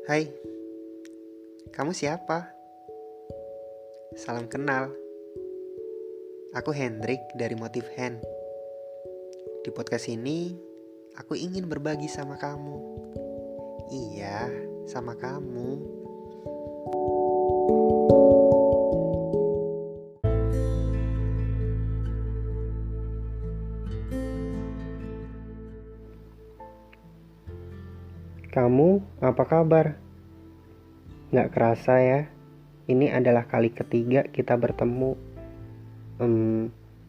Hai, kamu siapa? Salam kenal, aku Hendrik dari Motif Hand. Di podcast ini, aku ingin berbagi sama kamu. Iya, sama kamu. Kamu apa kabar? Gak kerasa ya, ini adalah kali ketiga kita bertemu.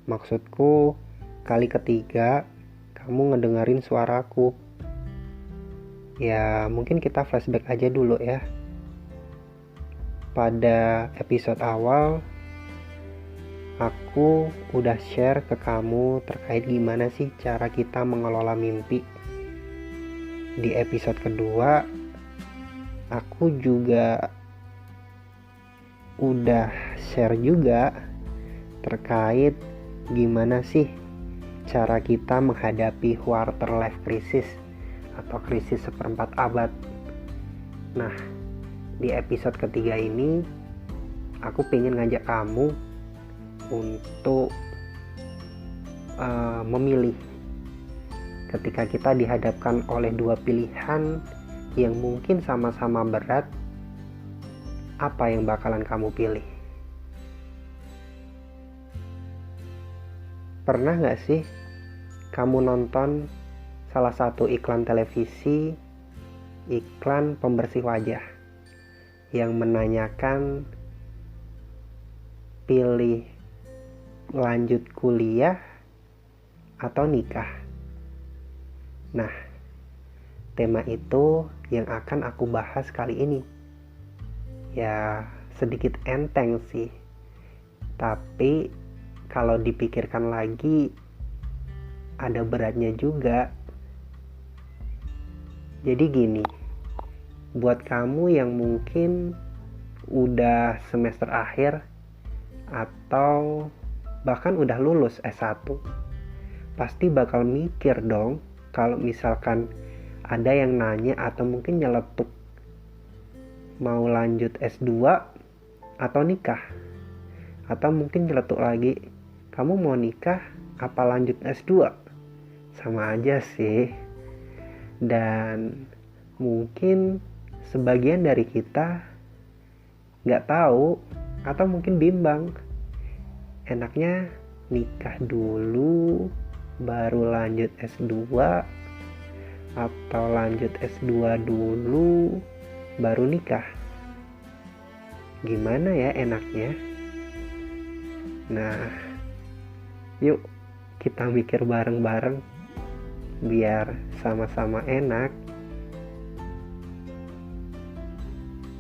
Maksudku, kali ketiga kamu ngedengerin suaraku. Ya, mungkin kita flashback aja dulu ya. Pada episode awal, aku udah share ke kamu terkait gimana sih cara kita mengelola mimpi. Di episode kedua, aku juga udah share juga terkait gimana sih cara kita menghadapi quarter life crisis atau krisis seperempat abad. Nah, di episode ketiga ini aku pengen ngajak kamu untuk memilih ketika kita dihadapkan oleh dua pilihan yang mungkin sama-sama berat, apa yang bakalan kamu pilih? Pernah gak sih kamu nonton salah satu iklan televisi, iklan pembersih wajah, yang menanyakan pilih lanjut kuliah atau nikah? Nah, tema itu yang akan aku bahas kali ini. Ya, sedikit enteng sih. Tapi kalau dipikirkan lagi, ada beratnya juga. Jadi gini, buat kamu yang mungkin udah semester akhir atau bahkan udah lulus S1, pasti bakal mikir dong kalau misalkan ada yang nanya atau mungkin nyeletuk, mau lanjut S2 atau nikah? Atau mungkin nyeletuk lagi, kamu mau nikah apa lanjut S2? Sama aja sih. Dan mungkin sebagian dari kita gak tahu atau mungkin bimbang, enaknya nikah dulu baru lanjut S2 atau lanjut S2 dulu baru nikah. Gimana ya enaknya? Nah, yuk kita mikir bareng-bareng biar sama-sama enak.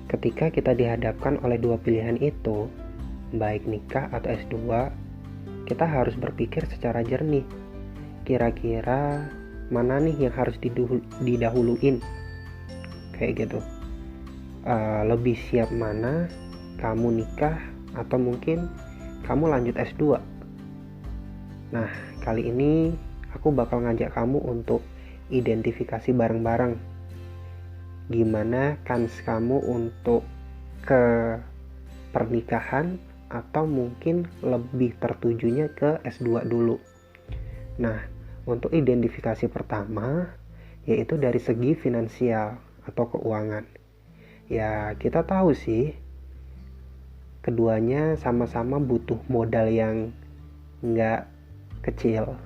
Ketika kita dihadapkan oleh dua pilihan itu, baik nikah atau S2, kita harus berpikir secara jernih. Kira-kira mana nih yang harus didahuluin? Kayak gitu. Lebih siap mana? Kamu nikah atau mungkin kamu lanjut S2? Nah, kali ini aku bakal ngajak kamu untuk identifikasi bareng-bareng gimana kans kamu untuk ke pernikahan atau mungkin lebih tertujunya ke S2 dulu. Nah, untuk identifikasi pertama yaitu dari segi finansial atau keuangan. Ya, kita tahu sih keduanya sama-sama butuh modal yang nggak kecil.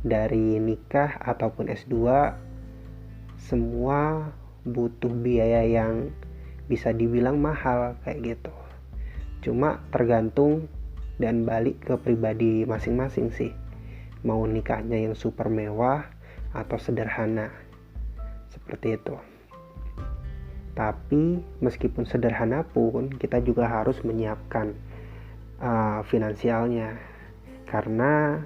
Dari nikah ataupun S2, semua butuh biaya yang bisa dibilang mahal kayak gitu. Cuma tergantung dan balik ke pribadi masing-masing sih. Mau nikahnya yang super mewah atau sederhana, seperti itu. Tapi meskipun sederhana pun kita juga harus menyiapkan finansialnya, karena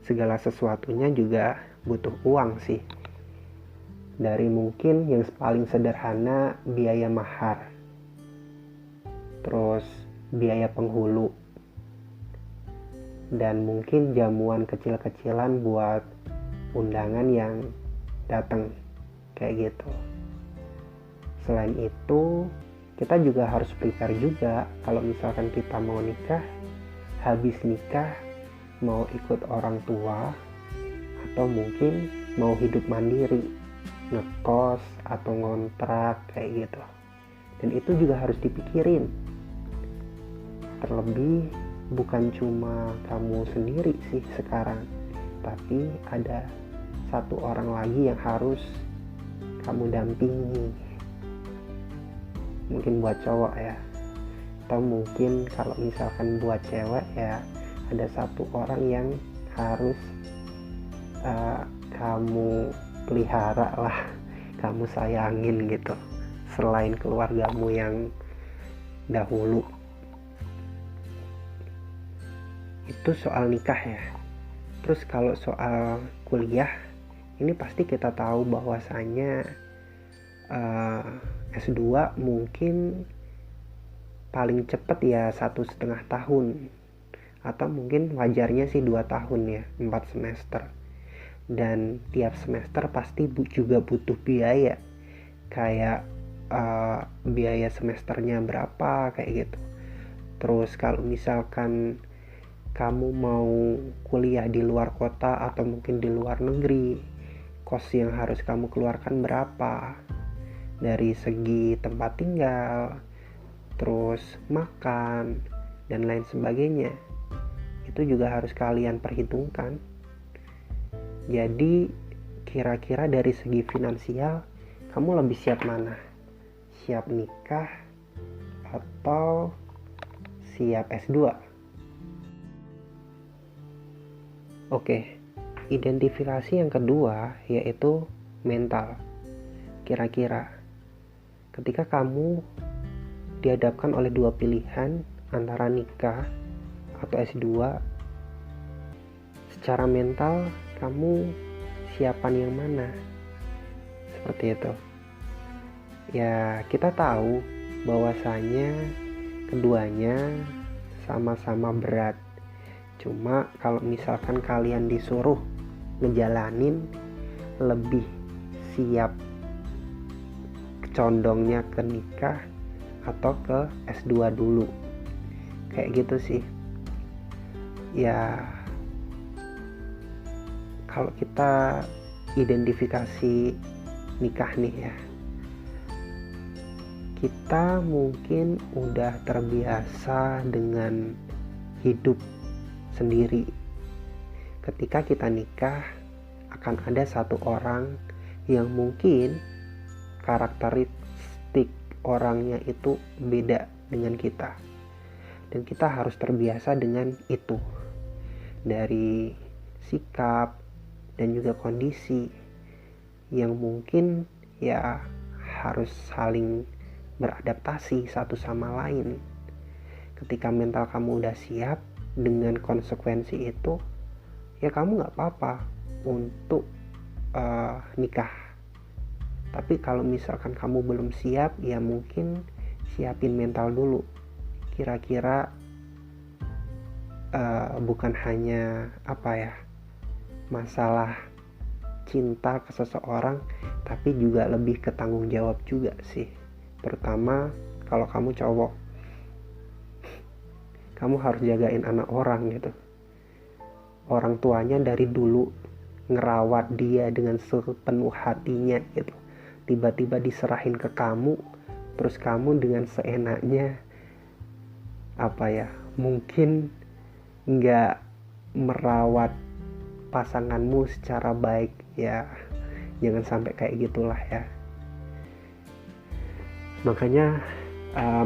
segala sesuatunya juga butuh uang sih. Dari mungkin yang paling sederhana, biaya mahar, terus biaya penghulu, dan mungkin jamuan kecil-kecilan buat undangan yang datang kayak gitu. Selain itu, kita juga harus prepare juga kalau misalkan kita mau nikah, habis nikah mau ikut orang tua atau mungkin mau hidup mandiri, ngekos atau ngontrak kayak gitu. Dan itu juga harus dipikirin. Terlebih bukan cuma kamu sendiri sih sekarang, tapi ada satu orang lagi yang harus kamu dampingi. Mungkin buat cowok ya, atau mungkin kalau misalkan buat cewek ya, ada satu orang yang harus kamu pelihara lah, kamu sayangin gitu, selain keluargamu yang dahulu. Itu soal nikah ya. Terus kalau soal kuliah, ini pasti kita tahu bahwasanya S2 mungkin paling cepat ya 1,5 tahun, atau mungkin wajarnya sih 2 tahun ya, 4 semester. Dan tiap semester pasti juga butuh biaya, kayak biaya semesternya berapa kayak gitu. Terus kalau misalkan kamu mau kuliah di luar kota atau mungkin di luar negeri, kos yang harus kamu keluarkan berapa, dari segi tempat tinggal, terus makan dan lain sebagainya. Itu juga harus kalian perhitungkan. Jadi kira-kira dari segi finansial kamu lebih siap mana? Siap nikah atau siap S2? Oke, identifikasi yang kedua yaitu mental. Kira-kira ketika kamu dihadapkan oleh dua pilihan antara nikah atau S2, secara mental kamu siapan yang mana? Seperti itu. Ya, kita tahu bahwasanya keduanya sama-sama berat. Cuma kalau misalkan kalian disuruh ngejalanin, lebih siap condongnya ke nikah atau ke S2 dulu, kayak gitu sih ya. Kalau kita identifikasi nikah nih ya, kita mungkin udah terbiasa dengan hidup sendiri. Ketika kita nikah, akan ada satu orang yang mungkin karakteristik orangnya itu beda dengan kita, dan kita harus terbiasa dengan itu, dari sikap dan juga kondisi yang mungkin ya harus saling beradaptasi satu sama lain. Ketika mental kamu udah siap dengan konsekuensi itu, ya kamu gak apa-apa untuk nikah. Tapi kalau misalkan kamu belum siap, ya mungkin siapin mental dulu. Kira-kira bukan hanya masalah cinta ke seseorang, tapi juga lebih ke tanggung jawab juga sih. Terutama kalau kamu cowok, kamu harus jagain anak orang gitu. Orang tuanya dari dulu ngerawat dia dengan sepenuh hatinya gitu, tiba-tiba diserahin ke kamu, terus kamu dengan seenaknya mungkin nggak merawat pasanganmu secara baik ya. Jangan sampai kayak gitulah ya. Makanya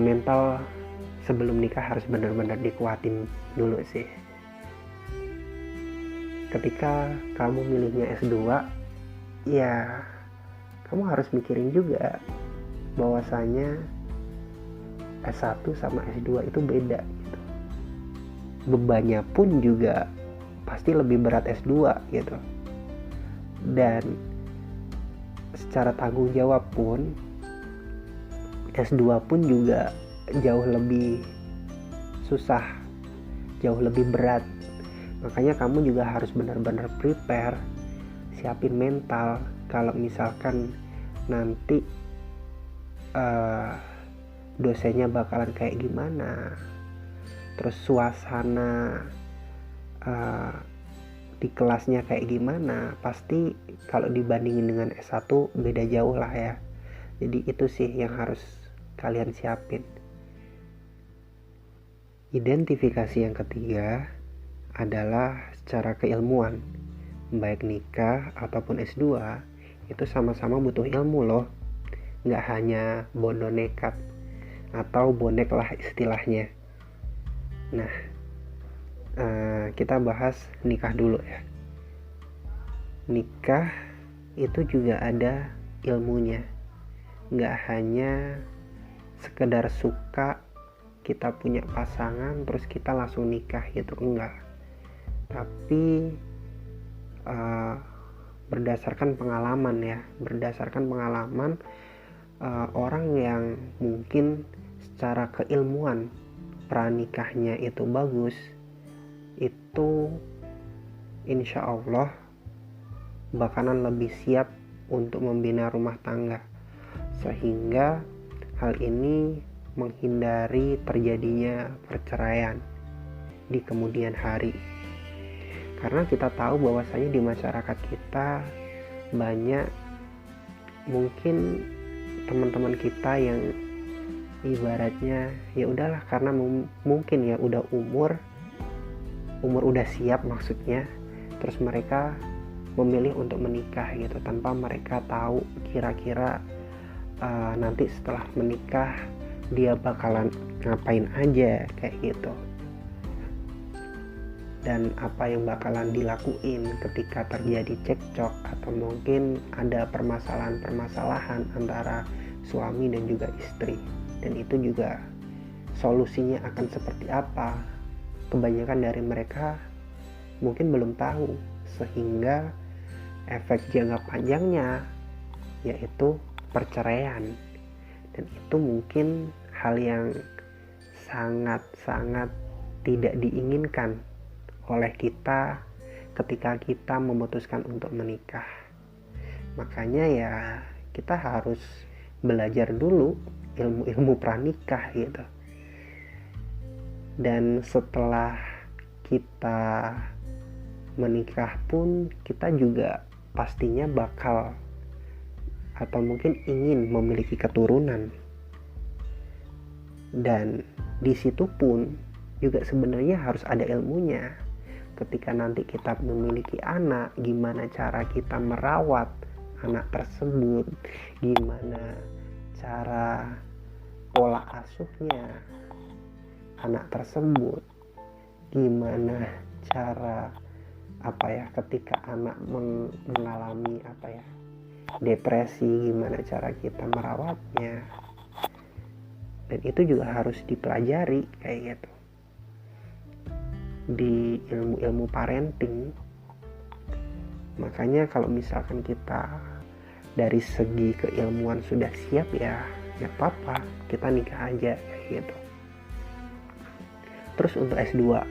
mental sebelum nikah harus benar-benar dikuatin dulu sih. Ketika kamu milihnya S2, ya kamu harus mikirin juga bahwasanya S1 sama S2 itu beda gitu. Bebannya pun juga pasti lebih berat S2 gitu. Dan secara tanggung jawab pun S2 pun juga jauh lebih susah, jauh lebih berat. Makanya kamu juga harus benar-benar prepare, siapin mental kalau misalkan nanti dosennya bakalan kayak gimana, terus suasana di kelasnya kayak gimana, pasti kalau dibandingin dengan S1 beda jauh lah ya. Jadi itu sih yang harus kalian siapin. Identifikasi yang ketiga adalah secara keilmuan. Baik nikah ataupun S2 itu sama-sama butuh ilmu loh. Nggak hanya bondo nekat atau bonek lah istilahnya. Nah, kita bahas nikah dulu ya. Nikah itu juga ada ilmunya. Nggak hanya sekedar suka kita punya pasangan terus kita langsung nikah gitu, enggak. Tapi berdasarkan pengalaman ya, orang yang mungkin secara keilmuan pranikahnya itu bagus, itu insya Allah bakalan lebih siap untuk membina rumah tangga, sehingga hal ini menghindari terjadinya perceraian di kemudian hari. Karena kita tahu bahwasanya di masyarakat kita banyak mungkin teman-teman kita yang ibaratnya ya udahlah, karena mungkin ya udah umur udah siap maksudnya, terus mereka memilih untuk menikah gitu tanpa mereka tahu kira-kira nanti setelah menikah dia bakalan ngapain aja kayak gitu, dan apa yang bakalan dilakuin ketika terjadi cekcok atau mungkin ada permasalahan antara suami dan juga istri, dan itu juga solusinya akan seperti apa. Kebanyakan dari mereka mungkin belum tahu, sehingga efek jangka panjangnya yaitu perceraian, dan itu mungkin hal yang sangat-sangat tidak diinginkan oleh kita ketika kita memutuskan untuk menikah. Makanya ya kita harus belajar dulu ilmu-ilmu pranikah gitu. Dan setelah kita menikah pun kita juga pastinya bakal atau mungkin ingin memiliki keturunan. Dan di situ pun juga sebenarnya harus ada ilmunya. Ketika nanti kita memiliki anak, gimana cara kita merawat anak tersebut, gimana cara pola asuhnya anak tersebut, gimana cara ketika anak mengalami depresi, gimana cara kita merawatnya, dan itu juga harus dipelajari kayak gitu di ilmu-ilmu parenting. Makanya kalau misalkan kita dari segi keilmuan sudah siap, ya nggak apa-apa, kita nikah aja kayak gitu. Terus untuk S2,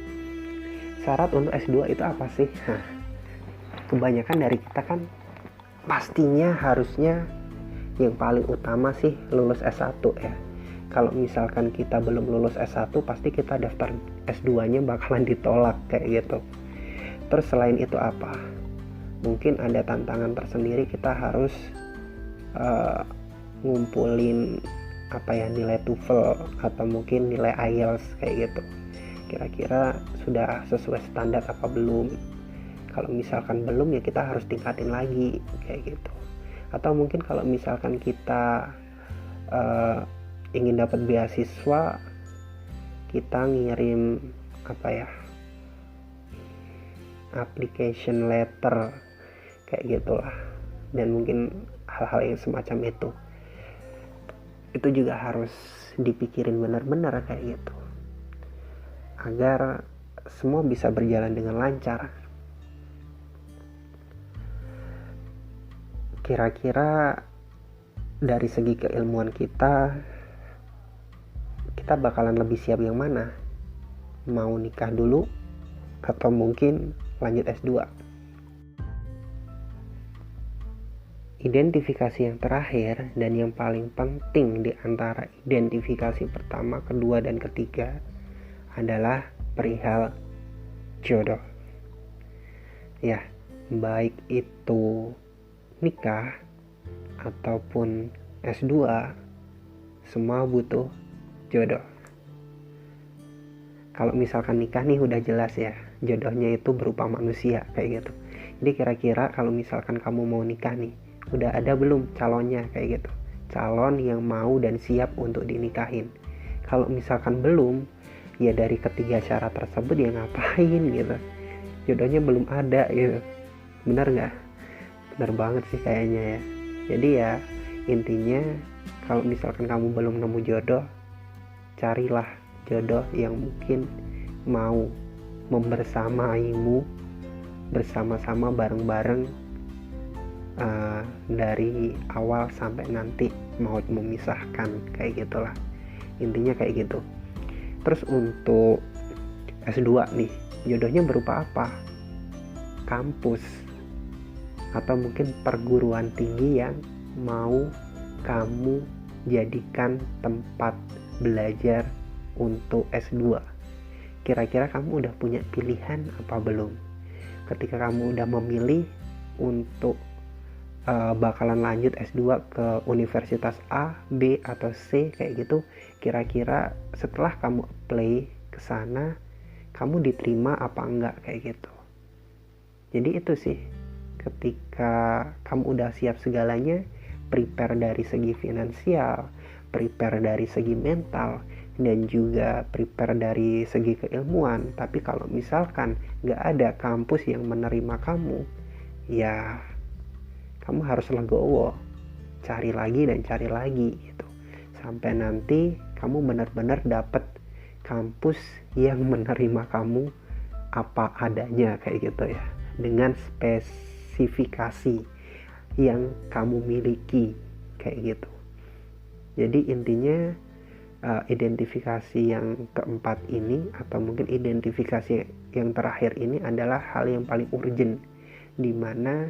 syarat untuk S2 itu apa sih? Kebanyakan dari kita kan pastinya harusnya yang paling utama sih lulus S1 ya. Kalau misalkan kita belum lulus S1, pasti kita daftar S2-nya bakalan ditolak kayak gitu. Terus selain itu apa? Mungkin ada tantangan tersendiri, kita harus ngumpulin nilai TOEFL atau mungkin nilai IELTS kayak gitu. Kira-kira sudah sesuai standar apa belum? Kalau misalkan belum, ya kita harus tingkatin lagi kayak gitu. Atau mungkin kalau misalkan kita ingin dapat beasiswa, kita ngirim application letter kayak gitulah, dan mungkin hal-hal yang semacam itu juga harus dipikirin benar-benar kayak gitu, agar semua bisa berjalan dengan lancar. Kira-kira dari segi keilmuan kita bakalan lebih siap yang mana? Mau nikah dulu atau mungkin lanjut S2? identifikasi yang terakhir dan yang paling penting di antara identifikasi pertama, kedua, dan ketiga adalah perihal jodoh. Ya, baik itu nikah ataupun S2, semua butuh jodoh. Kalau misalkan nikah nih udah jelas ya, jodohnya itu berupa manusia kayak gitu. Jadi kira-kira kalau misalkan kamu mau nikah nih, udah ada belum calonnya kayak gitu, calon yang mau dan siap untuk dinikahin. Kalau misalkan belum, ya dari ketiga syarat tersebut ya ngapain gitu, jodohnya belum ada gitu. Bener nggak? Bener banget sih kayaknya ya. Jadi ya intinya, kalau misalkan kamu belum nemu jodoh, carilah jodoh yang mungkin mau membersamaimu, bersama-sama bareng-bareng dari awal sampai nanti maut memisahkan, kayak gitulah intinya kayak gitu. Terus untuk S2 nih, jodohnya berupa apa? Kampus atau mungkin perguruan tinggi yang mau kamu jadikan tempat belajar untuk S2. Kira-kira kamu udah punya pilihan apa belum? Ketika kamu udah memilih untuk bakalan lanjut S2 ke universitas A, B, atau C kayak gitu, kira-kira setelah kamu apply ke sana, kamu diterima apa enggak kayak gitu. Jadi itu sih, ketika kamu udah siap segalanya, prepare dari segi finansial, prepare dari segi mental, dan juga prepare dari segi keilmuan. Tapi kalau misalkan gak ada kampus yang menerima kamu, ya kamu harus legowo, cari lagi dan cari lagi gitu, sampai nanti kamu benar-benar dapet kampus yang menerima kamu apa adanya kayak gitu ya, dengan spesifikasi yang kamu miliki kayak gitu. Jadi intinya identifikasi yang keempat ini, atau mungkin identifikasi yang terakhir ini, adalah hal yang paling urgent, dimana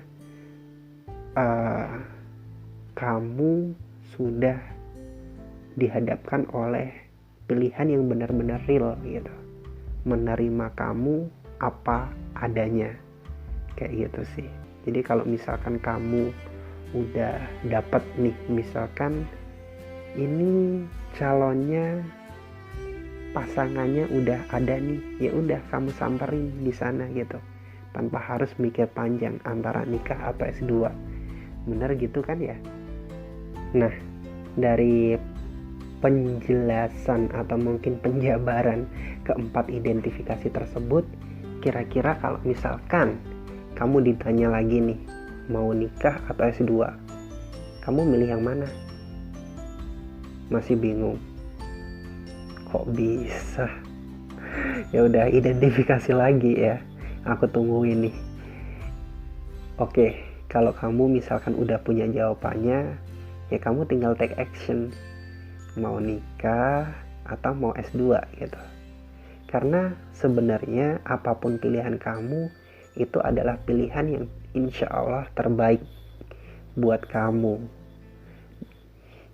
kamu sudah dihadapkan oleh pilihan yang benar-benar real gitu, menerima kamu apa adanya kayak gitu sih. Jadi kalau misalkan kamu udah dapat nih, misalkan ini calonnya, pasangannya udah ada nih, ya udah kamu samperin di sana gitu, tanpa harus mikir panjang antara nikah atau S2. Bener gitu kan ya? Nah, dari penjelasan atau mungkin penjabaran keempat identifikasi tersebut, kira-kira kalau misalkan kamu ditanya lagi nih, mau nikah atau S2, kamu milih yang mana? Masih bingung? Kok bisa? Ya udah, identifikasi lagi ya, aku tungguin nih. Oke, kalau kamu misalkan udah punya jawabannya, ya kamu tinggal take action, mau nikah atau mau S2 gitu. Karena sebenarnya apapun pilihan kamu, itu adalah pilihan yang insya Allah terbaik buat kamu.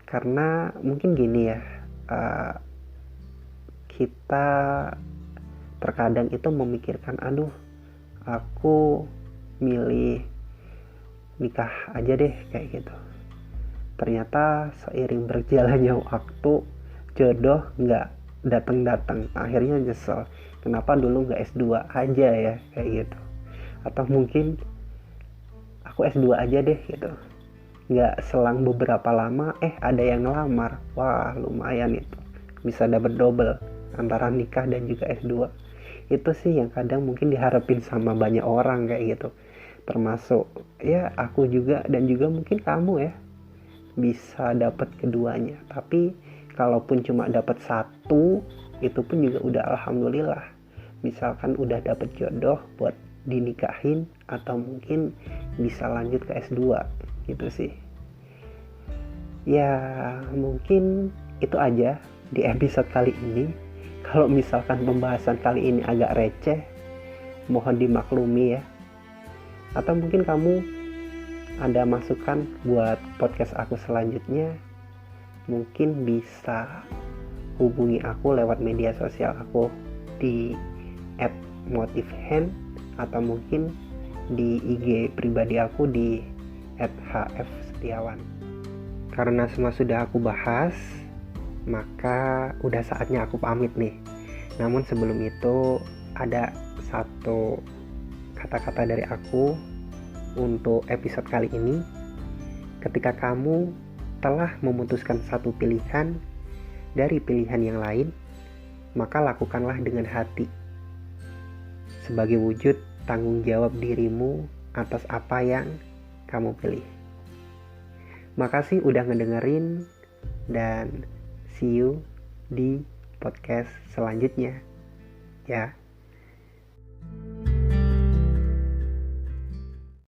Karena mungkin gini ya, kita terkadang itu memikirkan, aduh aku milih nikah aja deh kayak gitu. Ternyata seiring berjalannya waktu, jodoh nggak datang-datang, akhirnya nyesel, kenapa dulu nggak S2 aja ya kayak gitu. Atau mungkin aku S2 aja deh gitu, nggak selang beberapa lama ada yang ngelamar, wah lumayan itu, bisa dapat double antara nikah dan juga S2. Itu sih yang kadang mungkin diharapin sama banyak orang kayak gitu, termasuk ya aku juga, dan juga mungkin kamu ya, bisa dapat keduanya. Tapi kalaupun cuma dapat satu, itu pun juga udah alhamdulillah. Misalkan udah dapat jodoh buat dinikahin, atau mungkin bisa lanjut ke S2 gitu sih. Ya mungkin itu aja di episode kali ini. Kalau misalkan pembahasan kali ini agak receh, mohon dimaklumi ya. Atau mungkin kamu ada masukan buat podcast aku selanjutnya, mungkin bisa hubungi aku lewat media sosial aku di @motifhand atau mungkin di IG pribadi aku di @hfsetiawan. Karena semua sudah aku bahas, maka udah saatnya aku pamit nih. Namun sebelum itu ada satu kata-kata dari aku untuk episode kali ini. Ketika kamu telah memutuskan satu pilihan dari pilihan yang lain, maka lakukanlah dengan hati, sebagai wujud tanggung jawab dirimu atas apa yang kamu pilih. Makasih udah ngedengerin, dan see you di podcast selanjutnya ya.